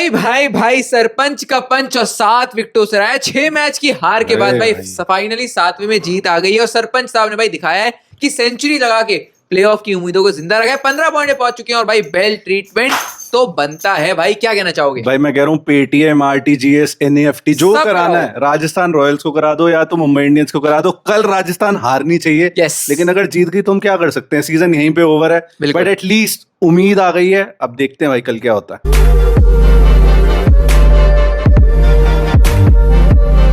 भाई सरपंच का पंच और 7 विकेटों से रहा है। 6 मैच की हार के बाद भाई फाइनली 7वें में जीत आ गई है और सरपंच साहब ने भाई दिखाया है कि सेंचुरी लगा के प्लेऑफ की उम्मीदों को जिंदा रखा है। 15 पॉइंट पहुंच चुके हैं और भाई बेल ट्रीटमेंट तो बनता है। भाई क्या कहना चाहोगे? भाई मैं कह रहा हूँ पेटीएम, आरटीजीएस, एनईएफटी जो कराना है राजस्थान रॉयल्स को करा दो या तो मुंबई इंडियंस को करा दो। कल राजस्थान हारनी चाहिए लेकिन अगर जीत गई तो हम क्या कर सकते हैं, सीजन यहीं पे ओवर है। बट एटलीस्ट उम्मीद आ गई है। अब देखते हैं भाई कल क्या होता है।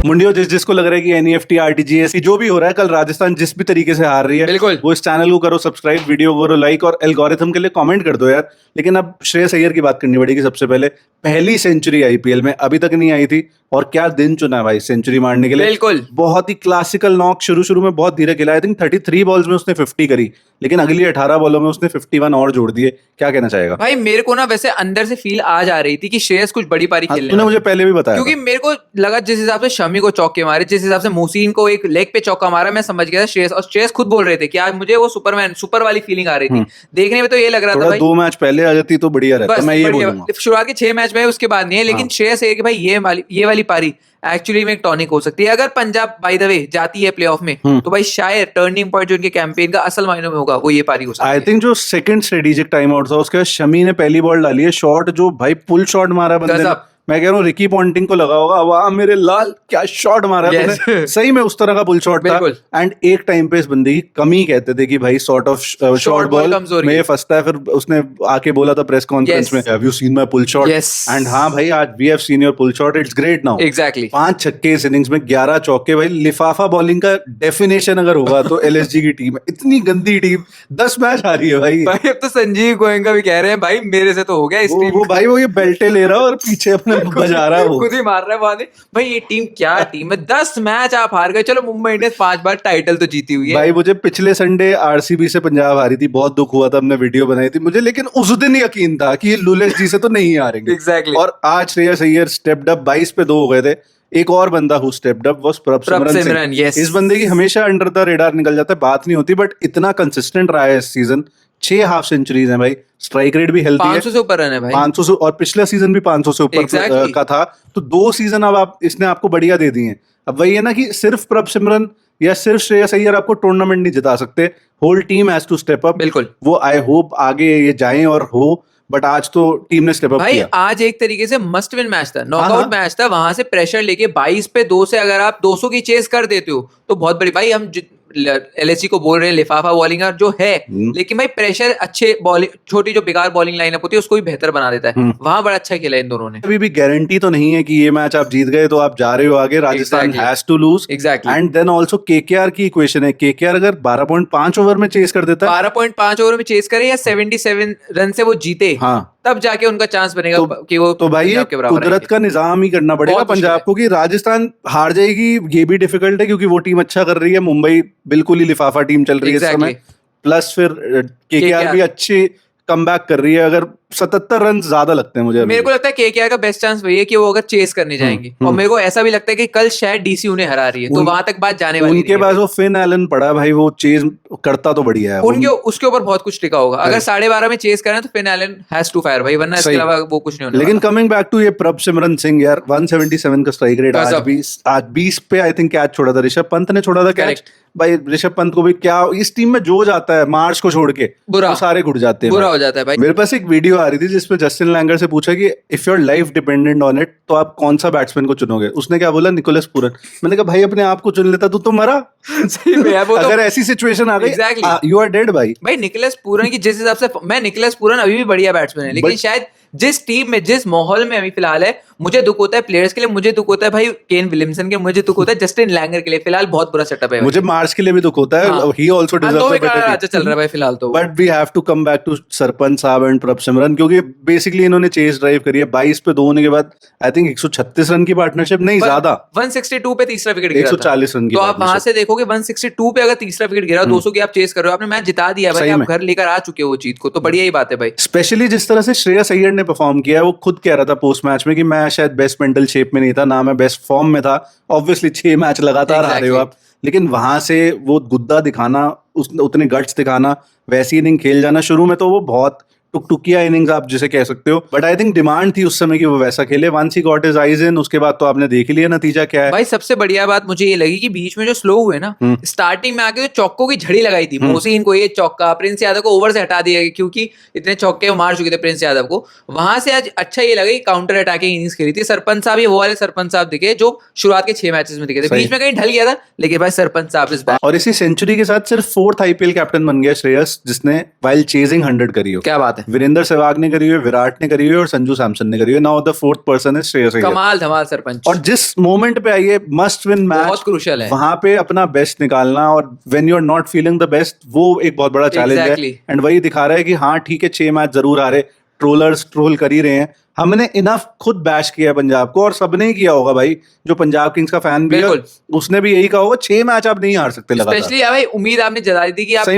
मुंडियो जिसको लग रहा है कि एनईएफटी, आरटीजीएस जो भी हो रहा है, कल राजस्थान जिस भी तरीके से हार रही है, बिल्कुल वो इस चैनल को करो सब्सक्राइब, वीडियो को करो लाइक और एल्गोरिथम के लिए कमेंट कर दो यार। लेकिन अब श्रेयस अय्यर की बात करनी पड़ेगी सबसे पहले। पहली सेंचुरी आईपीएल में अभी तक नहीं आई थी और क्या दिन चुना है भाई सेंचुरी मारने के लिए। बिल्कुल बहुत ही क्लासिकल नॉक, शुरू में बहुत धीरे खेला। आई थिंक 33 बॉल्स में उसने 50 करी, लेकिन अगली 18 बॉलों में उसने 51 और जोड़ दिए। क्या कहना चाहेगा? भाई मेरे को ना वैसे अंदर से फील आ जा रही थी कि श्रेयस कुछ बड़ी पारी खेलने तूने मुझे पहले भी बताया, क्योंकि मेरे को लगा जिस हिसाब से शमी को चौके मारे, जिस हिसाब से मोहसिन को एक लेग पे चौका मारा, मैं समझ गया था श्रेयस। और श्रेयस खुद बोल रहे थे कि आज मुझे वो सुपर वाली फीलिंग आ रही थी। देखने में तो ये लग रहा था भाई 2 मैच पहले आ जाती तो बढ़िया रहता। मैं ये बोलूंगा शुरुआत के 6 मैच में उसके बाद नहीं है, लेकिन श्रेयस है कि भाई ये वाली पारी एक्चुअली में एक टॉनिक हो सकती है। अगर पंजाब बाय द वे जाती है प्लेऑफ में तो भाई शायद टर्निंग पॉइंट जो उनके कैंपेन का असल मायनों में होगा वो ये पारी हो सकती है। आई थिंक जो सेकंड स्ट्रेटेजिक टाइम आउट था उसके बाद शमी ने पहली बॉल डाली है, शॉट जो भाई पुल शॉट मारा बंदे ने। मैं कह रहा हूँ रिकी पॉन्टिंग को लगा होगा वाह मेरे लाल क्या शॉट मारा तूने। सही में उस तरह का पुल शॉट था। एंड एक टाइम पे इस बंदे की कमी कहते थे कि भाई सॉर्ट ऑफ शॉर्ट बॉल में फंसता है। फिर उसने आके बोला था प्रेस कॉन्फ्रेंस में, have you seen my pull shot? And हाँ भाई आज we have seen your pull shot, it's great now. Exactly 5 छक्के इस इनिंग्स में, 11 चौके। भाई लिफाफा बॉलिंग का डेफिनेशन अगर होगा तो एलएसजी की टीम है। इतनी गंदी टीम 10 मैच हारी है भाई। अब तो संजीव गोयनका भी कह रहे हैं भाई मेरे से तो हो गया इस टीम। वो भाई वो ये बेल्टे ले रहा है और पीछे अपने बजा रहा है, खुद ही मार रहा है वहां। भाई ये टीम क्या टीम है, 10 मैच आप हार गए। चलो मुंबई इंडियंस 5 बार टाइटल तो जीती हुई है। भाई मुझे पिछले संडे आरसीबी से पंजाब हारी थी, बहुत दुख हुआ था, हमने वीडियो बनाई थी मुझे, लेकिन उस दिन यकीन था कि ये लुलेस जी से तो नहीं हारेंगे। एग्जैक्टली और आज श्रेयस अय्यर स्टेप्ड अप, 22 पे 2 हो गए थे। एक और बंदा who stepped up was Prabhsimran Singh. इस बंदे की हमेशा अंडर द रेडार निकल जाता है, बात नहीं होती, बट इतना कंसिस्टेंट रहा है इस सीजन। 6 हाफ सेंचुरीज हैं भाई, स्ट्राइक रेट भी हेल्दी है, 500 से ऊपर रन है भाई, 500 से, और पिछला सीजन भी 500 से ऊपर का था। तो 2 सीजन अब इसने आपको बढ़िया दे दिए हैं। अब वही है ना कि सिर्फ प्रभसिमरन या सिर्फ श्रेयस अय्यर आपको टूर्नामेंट नहीं जिता सकते, whole team has to step up. बिल्कुल वो आई होप आगे ये जाएं और हो, बट आज तो टीम ने स्टेप अप किया। आज एक तरीके से मस्ट विन मैच था, नॉकआउट मैच था। वहां से प्रेशर लेके 22 पे 2 से अगर आप 200 की चेस कर देते हो तो बहुत बड़ी। भाई हम एलएसजी को बोल रहे हैं लिफाफा बॉलिंग जो है, लेकिन भाई प्रेशर अच्छे बॉलिंग, छोटी जो बेकार बॉलिंग लाइनअप होती है उसको भी बेहतर बना देता है। वहां बड़ा अच्छा खेला इन दोनों ने। अभी भी गारंटी तो नहीं है कि ये मैच आप जीत गए तो आप जा रहे हो आगे। Rajasthan has to lose. And then also KKR की इक्वेशन है। केकेआर अगर 12.5 ओवर में चेस कर देता है, 12.5 ओवर में चेस करे या 77 रन से वो जीते, हाँ तब जाके उनका चांस बनेगा कि वो तो भाई कुदरत का निजाम ही करना पड़ेगा पंजाब को कि राजस्थान हार जाएगी ये भी डिफिकल्ट है, क्योंकि वो टीम अच्छा कर रही है। मुंबई बिल्कुल ही लिफाफा टीम चल रही है इस समय, प्लस फिर केकेआर भी अच्छी कमबैक कर रही है। अगर 77 रन ज्यादा लगते हैं मुझे, मेरे को लगता है केकेआर का बेस्ट चांस वही है कि वो अगर चेस करने जाएंगे। और मेरे को ऐसा भी लगता है कि कल शायद डीसी उन्हें हरा रही है, तो वहां तक बात जाने वाली। उनके पास वो फिन एलन पड़ा भाई, वो चेस करता तो बढ़िया है, उनके उसके ऊपर बहुत कुछ टिका होगा। अगर 12.5 में चेस करें तो Finn Allen has to fire भाई, वरना इसके अलावा वो कुछ नहीं होने। लेकिन कमिंग बैक टू ये प्रभसिमरन सिंह यार, 177 का स्ट्राइक रेट, आज 20 पे आई थिंक कैच छोड़ा था, ऋषभ पंत ने छोड़ा था कैच। भाई ऋषभ पंत को भी क्या इस टीम में जो जाता है मार्च को छोड़ के बुरा, सारे घुट जाते हैं, बुरा हो जाता है भाई। मेरे पास एक वीडियो आ रही थी जिसमें जस्टिन लैंगर से पूछा कि if your life dependent on it तो आप कौन सा बैट्समैन को चुनोगे। उसने क्या बोला, निकोलस पूरन। मैंने कहा भाई अपने आप को चुन लेता तो मरा। अगर ऐसी सिचुएशन आ गई यू आर डेड भाई। निकोलस पूरन की जिस हिसाब से, मैं निकोलस पूरन अभी भी बढ़िया बैट्समैन है, लेकिन शायद जिस टीम में जिस माहौल में अभी फिलहाल है, मुझे दुख होता है प्लेयर्स के लिए, मुझे दुख होता है भाई केन विलियमसन के, मुझे दुख होता है जस्टिन लैंगर के लिए। फिलहाल बहुत बुरा सेटअप है, मुझे मार्च के लिए भी दुख होता है। He also deserves a better अच्छा चल रहा है भाई फिलहाल तो। But we have to come back to Sarpanch साहब एंड प्रभसिमरन, क्योंकि बेसिकली इन्होंने चेस ड्राइव करी है। 22 पे 2 होने के बाद आई थिंक 136 रन की पार्टनरशिप, नहीं ज्यादा, 162 पे तीसरा विकेट गिरा, 140 रन की। तो आप वहां से देखोगे 162 पे अगर तीसरा विकेट गिरा, 200 की आप चेस कर रहे हो, आपने मैच जिता दिया भाई, आप घर लेकर आ चुके हो जीत को, तो बढ़िया ही बात है भाई। स्पेशली जिस तरह से श्रेयस अय्यर ने परफॉर्म किया है, वो खुद कह रहा था पोस्ट मैच में कि मैं शायद बेस्ट मेंटल शेप में नहीं था, ना मैं बेस्ट फॉर्म में था। ऑब्वियसली 6 मैच लगातार हारे हो आप, लेकिन वहां से वो गुद्दा दिखाना, उतने गट्स दिखाना, वैसी इनिंग खेल जाना, शुरू में तो वो बहुत टुकटुकिया इनिंग्स आप जिसे कह सकते हो, बट आई थिंक डिमांड थी उस समय कि वो वैसा खेले। Once he got his eyes in, उसके बाद तो आपने देख ही लिया नतीजा क्या है। भाई सबसे बढ़िया बात मुझे ये लगी कि बीच में जो स्लो हुए ना, स्टार्टिंग में आके जो चौकों की झड़ी लगाई थी, मोहसिन को ये चौका, प्रिंस यादव को ओवर से हटा दिया क्योंकि इतने चौके मार चुके थे प्रिंस यादव को, वहां से आज अच्छा ये लगा कि काउंटर अटैकिंग इनिंग्स खेली थी। सरपंच साहब ये वो वाले सरपंच साहब दिखे जो शुरुआत के 6 मैचेस में दिखे थे, बीच में कहीं ढल गया था, लेकिन भाई सरपंच साहब इस बार। और इसी सेंचुरी के साथ सिर्फ 4th आईपीएल कैप्टन बन गया श्रेयस, जिसने वाइल चेजिंग 100 करी हो। क्या बात है। वीरेंद्र सहवाग ने करी हुई, विराट ने करी हुई और संजू सैमसन ने करी हुई। Now the 4th person is Shreyas Iyer. कमाल धमाल सरपंच। और जिस मोमेंट पे आइए मस्ट विन मैच, बहुत क्रूशियल है वहां पे अपना बेस्ट निकालना, और when you are not feeling the best, वो एक बहुत बड़ा चैलेंज है। एंड वही दिखा रहा है कि हाँ ठीक है 6 मैच जरूर आ रहे, ट्रोलर्स ट्रोल कर ही रहे हैं, हमने इनफ खुद बैश किया है पंजाब को, और सबने ही किया होगा भाई। जो पंजाब किंग्स का फैन भी है उसने भी यही कहा होगा 6 मैच आप नहीं हार सकते लगातार। स्पेशली भाई उम्मीद आपने जताई थी कि आप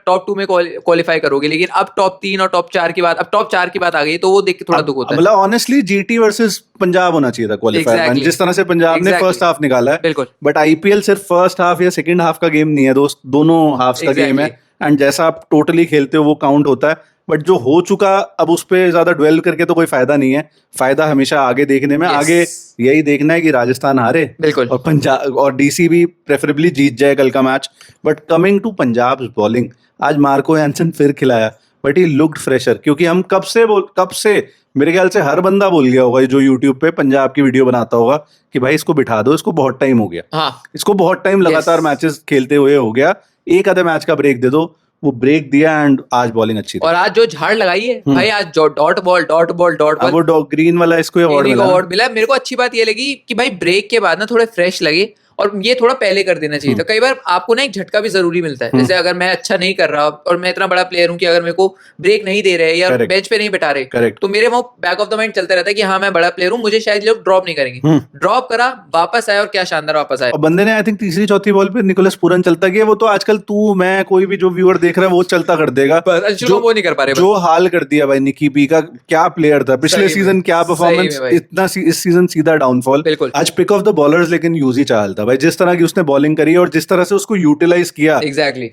टॉप 2 में क्वालिफाई करोगे, लेकिन अब टॉप 3 और टॉप 4 की बात, अब टॉप 4 की बात आ गई, तो वो देख के थोड़ा दुख होता है। मतलब ऑनेस्टली जीटी वर्सेस पंजाब होना चाहिए था क्वालिफायर, जिस तरह से पंजाब ने फर्स्ट हाफ निकाला है। बिल्कुल। बट आईपीएल सिर्फ फर्स्ट हाफ या सेकंड हाफ का गेम नहीं है दोस्त, दोनों हाफ्स का गेम है। एंड जैसा आप टोटली खेलते हो वो काउंट होता है। बट जो हो चुका अब उस पर ज्यादा ड्वेल करके तो कोई फायदा नहीं है। फायदा हमेशा आगे देखने में, आगे यही देखना है कि राजस्थान हारे और पंजाब और डीसी भी प्रेफरेबली जीत जाए कल का match. But coming to Punjab bowling, आज मार्को यानसन फिर खिलाया, बट ही लुक्ड फ्रेशर। क्योंकि हम कब से मेरे ख्याल से हर बंदा बोल गया होगा जो यूट्यूब पे पंजाब की वीडियो बनाता होगा कि भाई इसको बिठा दो, इसको बहुत टाइम हो गया, इसको बहुत टाइम लगातार मैचेस खेलते हुए हो गया, एक आधे मैच का ब्रेक दे दो। वो ब्रेक दिया एंड आज बॉलिंग अच्छी थी। और आज जो झाड़ लगाई है भाई, आज जो डॉट बॉल वो ग्रीन वाला इसको अवार्ड मिला। मेरे को अच्छी बात ये लगी कि भाई ब्रेक के बाद ना थोड़े फ्रेश लगे, और ये थोड़ा पहले कर देना चाहिए था। कई बार आपको ना एक झटका भी जरूरी मिलता है, जैसे अगर मैं अच्छा नहीं कर रहा और मैं इतना बड़ा प्लेयर हूं कि अगर मेरे को ब्रेक नहीं दे रहे या बेंच पे नहीं बैठा रहे, तो मेरे वो बैक ऑफ द माइंड चलता रहता है कि हाँ मैं बड़ा प्लेयर हूँ, मुझे शायद लोग ड्रॉप नहीं करेंगे। ड्रॉप करा, वापस आया, और क्या शानदार वापस आया। बंदे ने आई थिंक तीसरी चौथी बॉल पे निकोलस पूरन चलता गया। वो तो आजकल तू मैं कोई भी जो व्यूअर देख रहा है वो चलता कर देगा, वो नहीं कर पा रहे। जो हाल कर दिया भाई निकी पी का, क्या प्लेयर था पिछले सीजन, क्या परफॉर्मेंस, इतना इस सीजन सीधा डाउनफॉल। आज पिक ऑफ द बॉलर्स लेकिन यूजी चाहल था भाई, जिस तरह की उसने बॉलिंग करी और जिस तरह से उसको यूटिलाइज किया।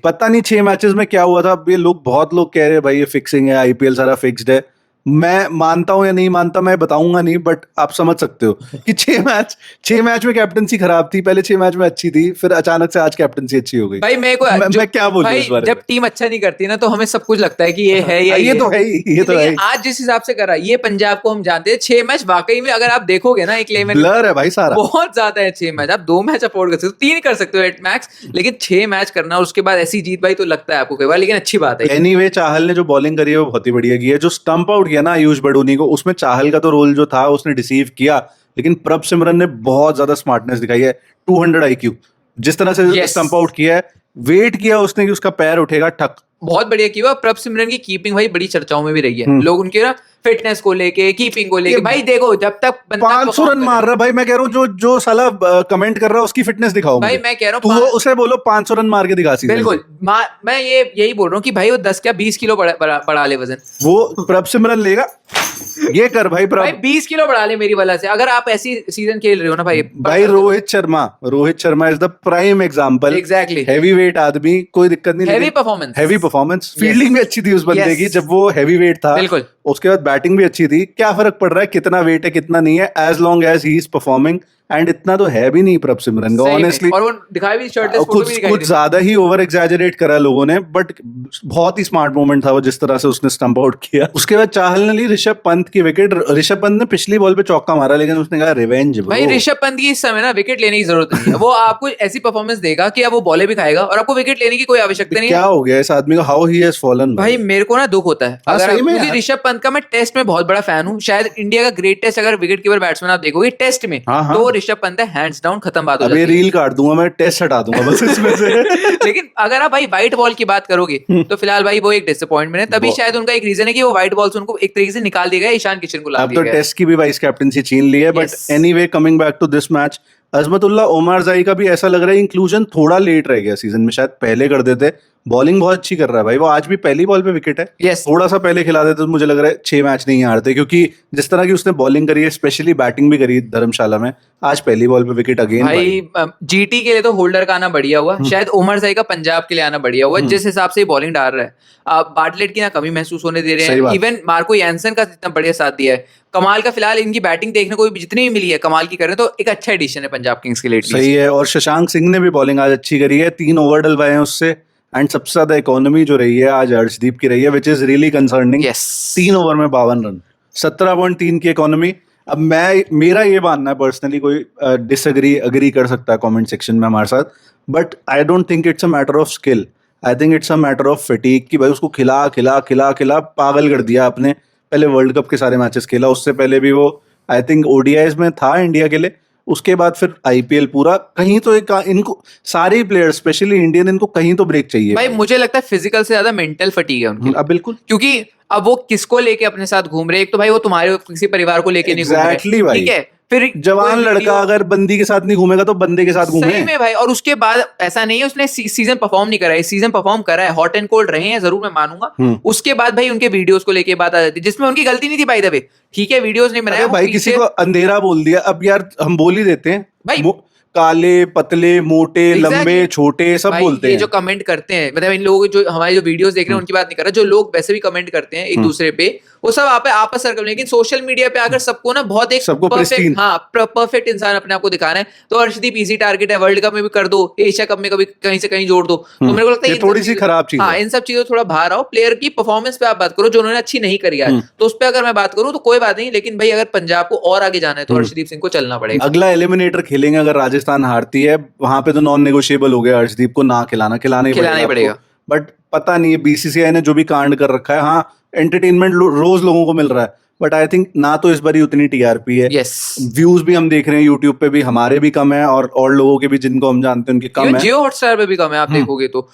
पता नहीं 6 मैचेस में क्या हुआ था। ये बहुत लोग कह रहे हैं भाई ये फिक्सिंग है, आईपीएल सारा फिक्स्ड है। मैं मानता हूं या नहीं मानता मैं बताऊंगा नहीं, बट आप समझ सकते हो कि 6 मैच में कैप्टनसी खराब थी, पहले 6 मैच में अच्छी थी, फिर अचानक से आज कैप्टनसी अच्छी हो गई। भाई मैं क्या बोलूं इस बारे में? जब टीम अच्छा नहीं करती ना तो हमें सब कुछ लगता है कि ये है या ये तो है ही, ये तो है। आज जिस हिसाब से करा ये पंजाब को हम जानते हैं, 6 मैच वाकई में अगर आप देखोगे ना, एक लेवल ब्लर है भाई सारा, बहुत ज्यादा है। 6 मैच आप 2 मैच अफोर्ड कर सकते हो, 3 कर सकते हो एट मैक्स, लेकिन 6 मैच करना और उसके बाद ऐसी जीत भाई, तो लगता है आपको कई बार, लेकिन अच्छी बात है। एनीवे चाहल ने जो बॉलिंग करी है वो बहुत ही बढ़िया की है। जो स्टंप आउट किया ना आयुष बड़ूनी को, उसमें चाहल का तो रोल जो था उसने डिसीव किया, लेकिन प्रभ सिमरन ने बहुत ज्यादा स्मार्टनेस दिखाई है। 200 IQ जिस तरह से स्टंप आउट किया है, वेट किया उसने कि उसका पैर उठेगा, ठक बहुत बढ़िया किया। प्रभ सिमरन की कीपिंग भाई बड़ी चर्चाओं में भी रही है, लोग उनके ना फिटनेस को लेके, कीपिंग को लेके। भाई देखो जब तक 500 रन मार रहा, भाई मैं कह रहा हूँ जो साला कमेंट कर रहा है उसकी फिटनेस दिखाओ भाई। मैं कह रहा हूँ उसे बोलो 500 रन मार के दिखा। बिल्कुल, मैं यही बोल रहा हूँ कि भाई वो 10 क्या 20 किलो बढ़ा ले वजन, वो प्रभ सिमरन लेगा। ये कर भाई 20 किलो बढ़ा ले मेरी वजह से, अगर आप ऐसी सीजन खेल रहे हो ना भाई। Rohit Sharma is the prime example. Exactly, heavy weight आदमी, कोई दिक्कत नहीं, हैवी परफॉर्मेंस, फील्डिंग भी अच्छी थी उस बंदे की जब वो हैवी वेट था। बिल्कुल, उसके बाद बैटिंग भी अच्छी थी। क्या फर्क पड़ रहा है कितना वेट है कितना नहीं है, as long as he is performing. And इतना तो है भी नहीं प्रभ सिमरन का ऑनेस्टली, और वो दिखाई भी शर्टलेस फोटो भी दिखाई कुछ ज्यादा ही ओवर एग्जैजरेट करा लोगों ने, बट बहुत ही स्मार्ट मोमेंट था वो जिस तरह से उसने स्टंप आउट किया। उसके बाद चाहल ने ली ऋषभ पंत की विकेट। ऋषभ पंत ने पिछली बॉल पे चौका मारा, लेकिन उसने कहा रिवेंज। भाई ऋषभ पंत की इस समय ना विकेट लेने की जरूरत नहीं है, वो आपको ऐसी परफॉर्मेंस देगा कि अब वो बॉलें भी खाएगा और आपको विकेट लेने की कोई आवश्यकता नहीं है। क्या हो गया इस आदमी को, हाउ ही हैज फॉलन। भाई मेरे को ना दुख होता है क्योंकि ऋषभ पंत का मैं टेस्ट में बहुत बड़ा फैन हूँ। शायद इंडिया का ग्रेटेस्ट अगर विकेट कीपर बैट्समैन आप देखोगे टेस्ट में, तो ऋषभ पंत है, हैंड्स डाउन, खत्म बात हो जाती है। रील काट दूंगा मैं, टेस्ट हटा दूंगा बस इसमें से। लेकिन अगर आप भाई व्हाइट बॉल की बात करोगे तो फिलहाल भाई वो एक डिसअपॉइंटमेंट है। तभी शायद उनका एक रीजन है कि वो व्हाइट बॉल से उनको एक तरीके से निकाल दिया गया, ईशान किशन को ला दिया गया। अब तो टेस्ट की भी वाइस कैप्टनसी छीन ली है। But anyway coming back to this match, Azmatullah Omarzai का भी ऐसा लग रहा है इंक्लूजन थोड़ा लेट रह गया सीजन में, शायद पहले कर देते बॉलिंग बहुत अच्छी कर रहा है भाई, वो आज भी पहली बॉल पे विकेट है। Yes. थोड़ा सा पहले खिला देते तो मुझे लग रहा है 6 मैच नहीं हारते, क्योंकि जिस तरह की उसने बॉलिंग करी है, स्पेशली बैटिंग भी करी धर्मशाला में, आज पहली बॉल पे विकेट अगेन भाई जीटी के लिए तो होल्डर का आना बढ़िया हुआ, शायद उमर साई का पंजाब के लिए आना बढ़िया हुआ, जिस हिसाब से बॉलिंग डाल रहा है। बाटलेट की ना कमी महसूस होने दे रहे हैं, इवन मार्को यानसन का इतना बढ़िया साथ दिया है। कमाल का फिलहाल इनकी बैटिंग देखने को जितनी भी मिली है कमाल की कर रहे हैं, तो एक अच्छा एडिशन है पंजाब किंग्स के लिए। सही है, और शशांक सिंह ने भी बॉलिंग आज अच्छी करी है, 3 ओवर डलवाए हैं उससे, एंड सबसे ज्यादा इकोनॉमी जो रही है आज अर्शदीप की रही है, which is really concerning. 3 over में 52 रन, 17.3 की इकोनॉमी। अब मेरा ये मानना है पर्सनली, कोई अग्री कर सकता है कमेंट सेक्शन में हमारे साथ, but I don't think it's a matter of skill, I think it's a matter of fatigue, कि भाई उसको खिला खिला खिला खिला पागल कर दिया आपने। पहले वर्ल्ड कप के सारे मैचेस खेला, उससे पहले भी वो आई थिंक ओडीआईज में था इंडिया के लिए, उसके बाद फिर आईपीएल पूरा। कहीं तो एक इनको सारे प्लेयर्स स्पेशली इंडियन, इनको कहीं तो ब्रेक चाहिए भाई। मुझे लगता है फिजिकल से ज्यादा मेंटल फटीग है उनकी। अब बिल्कुल, क्योंकि अब वो किसको लेके अपने साथ घूम रहे, एक तो भाई वो तुम्हारे किसी परिवार को लेके नहीं घूम रहे, ठीक है, फिर जवान लड़का अगर बंदी के साथ नहीं घूमेगा तो बंदे के साथ घूमे। सही में भाई। और उसके बाद ऐसा नहीं है उसने सीजन परफॉर्म नहीं करा है, सीजन परफॉर्म करा है, हॉट एंड कोल्ड रहे हैं जरूर, मैं मानूंगा। उसके बाद भाई उनके वीडियोस को लेके बात आ जाती है, जिसमें उनकी गलती नहीं थी बाय द वे, ठीक है, वीडियोस नहीं बनाया भाई, किसी को अंधेरा बोल दिया, अब यार हम बोल ही देते हैं भाई, काले पतले मोटे लंबे छोटे सब बोलते हैं। जो कमेंट करते हैं, मतलब इन लोगों जो हमारे जो वीडियोस देख रहे हैं उनकी बात नहीं कर रहा, जो लोग वैसे भी कमेंट करते हैं एक दूसरे पे, वो सब आपस सर्कल। लेकिन सोशल मीडिया पे आकर सबको ना बहुत एक परफेक्ट, परफेक्ट इंसान अपने आप को दिखाना है, तो अर्शदीप इजी टारगेट है। वर्ल्ड कप में भी कर दो, एशिया कप में कभी कहीं से कहीं जोड़ दो, तो मेरे को लगता है थोड़ी सी खराब चीज है। इन सब चीजों थोड़ा बाहर आओ, प्लेयर की परफॉर्मेंस पे आप बात करो, जो उन्होंने अच्छी नहीं करी है, तो उस पर अगर मैं बात करूं तो कोई बात नहीं। लेकिन भाई अगर पंजाब को और आगे जाना है तो अर्शदीप सिंह को चलना पड़ेगा। अगला एलिमिनेटर खेलेंगे, अगर राजस्थान हारती है वहां पे तो नॉन नेगोशिएबल हो गया, अर्शदीप को ना खिलाना ही पड़ेगा। बट पता नहीं है बीसीसीआई ने जो भी कांड कर रखा है, हाँ एंटरटेनमेंट रोज लोगों को मिल रहा है, बट आई थिंक ना तो इस बारी उतनी टीआरपी है। व्यूज भी हम देख रहे हैं यूट्यूब पे भी, हमारे भी कम है, और लोगों के भी जिनको हम जानते हैं उनके कम है, जियो हॉटस्टार पे भी कम है, आप देखोगे तो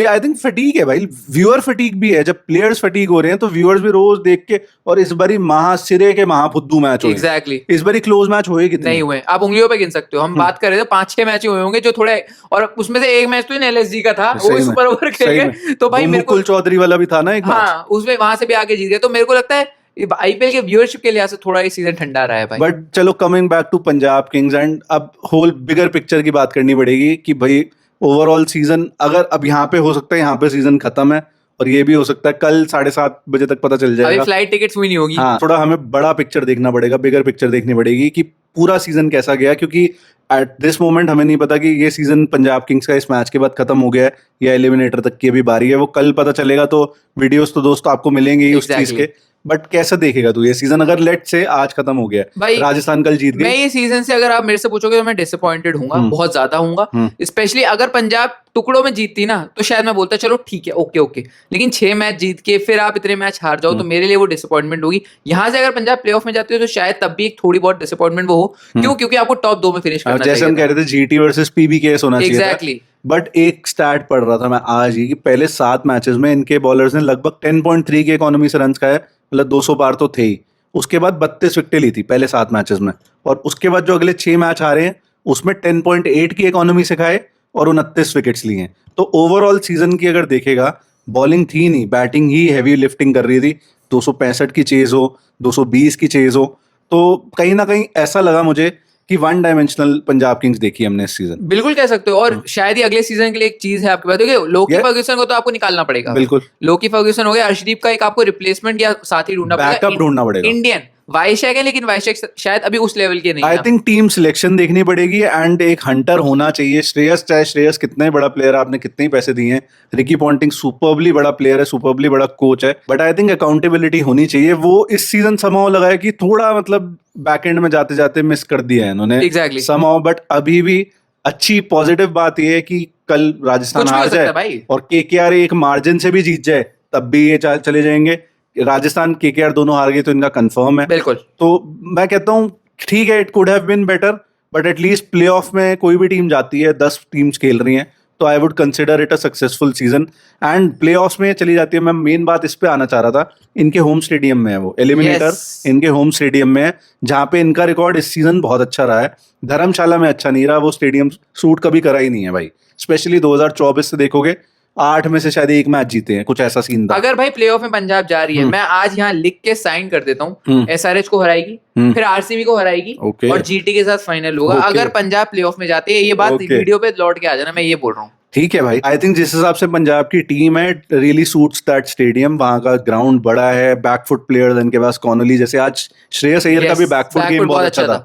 आई थिंक फटीग है भाई, व्यूअर फटीग भी है। जब प्लेयर्स फटीग हो रहे हैं तो व्यूअर्स भी रोज देख के, और इस बारी सिरे के महाफुद्दू मैच हुए। एग्जैक्टली, इस बारी क्लोज मैच हुए कितने नहीं हुए, आप उंगलियों पे गिन सकते हो। हम बात कर रहे थे 5-6 मैच हुए होंगे जो थोड़े, और उसमें से एक मैच तो एलएसजी का था, वो सुपर ओवर खेल गए, तो भाई मुकुल चौधरी वाला भी था ना एक मैच, हाँ उसमें वहां से भी आगे जीत गए। तो मेरे को लगता है आईपीएल के व्यूअरशिप के लिहाज से थोड़ा ये सीजन ठंडा रहा है भाई। बट चलो coming back to Punjab Kings, and अब होल बिगर पिक्चर की बात करनी पड़ेगी कि भाई ओवरऑल सीजन, अगर अब यहाँ पे हो सकता है यहाँ पे सीजन खत्म है, और ये भी हो सकता है कल 7:30 बजे तक पता चल जाएगा, अभी फ्लाइट टिकट्स हुई नहीं होगी। हाँ, थोड़ा हमें बड़ा पिक्चर देखना पड़ेगा, बिगर पिक्चर देखनी पड़ेगी कि पूरा सीजन कैसा गया, क्योंकि एट दिस मोमेंट हमें नहीं पता कि ये सीजन पंजाब किंग्स का इस मैच के बाद खत्म हो गया है या एलिमिनेटर तक की अभी बारी है। वो कल पता चलेगा, तो वीडियोस तो दोस्तों आपको मिलेंगे ही उस चीज के। बट कैसा देखेगा तू ये सीजन, अगर लेट से आज खत्म हो गया भाई, राजस्थान कल जीत गई, मैं ये सीजन से अगर आप मेरे से पूछोगे तो मैं डिसअपॉइंटेड हूंगा, बहुत ज्यादा हूंगा। स्पेशली अगर पंजाब टुकड़ों में जीतती ना तो शायद मैं बोलता चलो ठीक है, ओके, लेकिन 6 मैच जीत के फिर आप इतने मैच हार जाओ तो मेरे लिए वो डिसअपॉइंटमेंट होगी। यहाँ से अगर पंजाब प्लेऑफ में जाती हो तो शायद तब भी एक थोड़ी बहुत डिसअपॉइंटमेंट वो हो, क्यों, क्योंकि आपको टॉप 2 में फिनिश करना चाहिए। जैसे हम कह रहे थे जीटी वर्सेस पीबी केस होना चाहिए। एग्जैक्टली। बट एक स्टैट पढ़ रहा था मैं आज ही कि पहले 7 मैचेस में इनके बॉलर्स ने लगभग 10.3 की इकोनॉमी से रन खाए, मतलब 200 पार तो थे ही। उसके बाद 32 विकेटें ली थी पहले 7 मैचेस में, और उसके बाद जो अगले 6 मैच आ रहे हैं उसमेमें 10.8 की इकोनॉमी से खाए और 29 विकेट्स लिए हैं। तो ओवरऑल सीजन की अगर देखेगा, बॉलिंग थी नहीं, बैटिंग ही हैवी लिफ्टिंग कर रही थी। 265 की चेज हो, 220 की चेज हो, तो कहीं ना कहीं ऐसा लगा मुझे कि वन डायमेंशनल पंजाब किंग्स देखी हमने इस सीजन। बिल्कुल कह सकते हो, और शायद ही अगले सीजन के लिए एक चीज है आपके पास, देखिए लोकी फर्ग्यूसन को तो आपको निकालना पड़ेगा। बिल्कुल, लोकी फर्ग्यूसन हो गया, अर्शदीप का एक आपको रिप्लेसमेंट या साथी ढूंढना पड़ेगा, बैकअप ढूंढना पड़ेगा। इंडियन वाइशेक है, लेकिन वाइशेक शायद अभी उस लेवल के नहीं है। आई थिंक टीम सिलेक्शन देखनी पड़ेगी, एंड एक हंटर होना चाहिए। चाहे श्रेयस कितने बड़ा प्लेयर है, आपने कितने पैसे दिए हैं, रिकी पॉन्टिंग सुपरबली बड़ा प्लेयर है, सुपरबली बड़ा कोच है, बट आई थिंक अकाउंटेबिलिटी होनी चाहिए। वो इस सीजन समाओ लगा है कि थोड़ा मतलब बैकएंड में जाते जाते मिस कर दिया है इन्होंने एग्जैक्टली समाओ। बट अभी भी अच्छी पॉजिटिव बात यह है कि कल राजस्थान हार जाए और केकेआर एक मार्जिन से भी जीत जाए, तब भी ये चले जाएंगे। राजस्थान केकेआर दोनों हार गए तो इनका कंफर्म है। बिल्कुल। तो मैं कहता हूँ ठीक है, it could have been better, but at least playoff में कोई भी टीम जाती है, 10 टीम्स खेल रही हैं, तो I would consider it a successful season. And playoffs में चली जाती है। मैं मेन बात इस पे आना चाह रहा था, इनके होम स्टेडियम में है वो एलिमिनेटर, इनके होम स्टेडियम में है, जहाँ पे इनका रिकॉर्ड इस सीजन बहुत अच्छा रहा है। धर्मशाला में अच्छा नहीं रहा, वो स्टेडियम सूट कभी करा ही नहीं है भाई। स्पेशली 2024 से देखोगे, 8 में से शायद 1 मैच जीते हैं, कुछ ऐसा सीन था। अगर भाई प्लेऑफ में पंजाब जा रही है, मैं आज यहाँ लिख के साइन कर देता हूँ, SRH को हराएगी, फिर RCB को हराएगी और GT के साथ फाइनल होगा। अगर पंजाब प्लेऑफ में जाते हैं, ये बात वीडियो पे लौट के आ जाना, मैं ये बोल रहा हूँ। ठीक है भाई, आई थिंक जिस हिसाब से पंजाब की टीम है, रियली सूट्स दैट स्टेडियम। वहां का ग्राउंड बड़ा है, बैकफुट प्लेयर्स इनके पास, कॉनली जैसे आज श्रेयस अय्यर का भी बैकफुट गेम बहुत अच्छा था,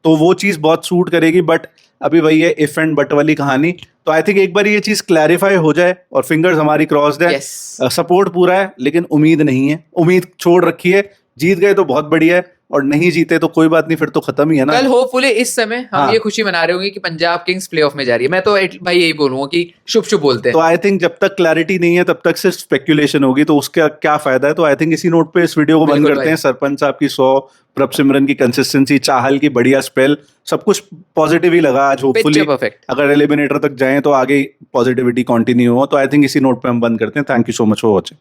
तो वो चीज बहुत सूट करेगी। बट अभी वही है इफ एंड बट वाली कहानी। तो आई थिंक एक बार ये चीज क्लैरिफाई हो जाए और फिंगर्स हमारी क्रॉस्ड है। सपोर्ट पूरा है लेकिन उम्मीद नहीं है, उम्मीद छोड़ रखी है। जीत गए तो बहुत बढ़िया है और नहीं जीते तो कोई बात नहीं, फिर तो खत्म ही है ना। कल होपफुली इस समय हम ये खुशी मना रहे होंगे कि पंजाब किंग्स प्लेऑफ में जा रही है। मैं तो भाई यही बोलूंगा कि शुभ शुभ बोलते हैं। तो आई थिंक जब तक क्लैरिटी नहीं है तब तक सिर्फ स्पेक्यूलेशन होगी, तो उसका क्या फायदा है। तो आई थिंक इसी नोट पे इस वीडियो को बंद करते हैं। सरपंच साहब की 100, प्रभसिमरन की कंसिस्टेंसी, चाहल की बढ़िया स्पेल, सब कुछ पॉजिटिव ही लगा आज। होपफुली अगर एलिमिनेटर तक जाएं तो आगे पॉजिटिविटी कंटिन्यू हो। तो आई थिंक इसी नोट पे हम बंद करते हैं। Thank you so much for watching.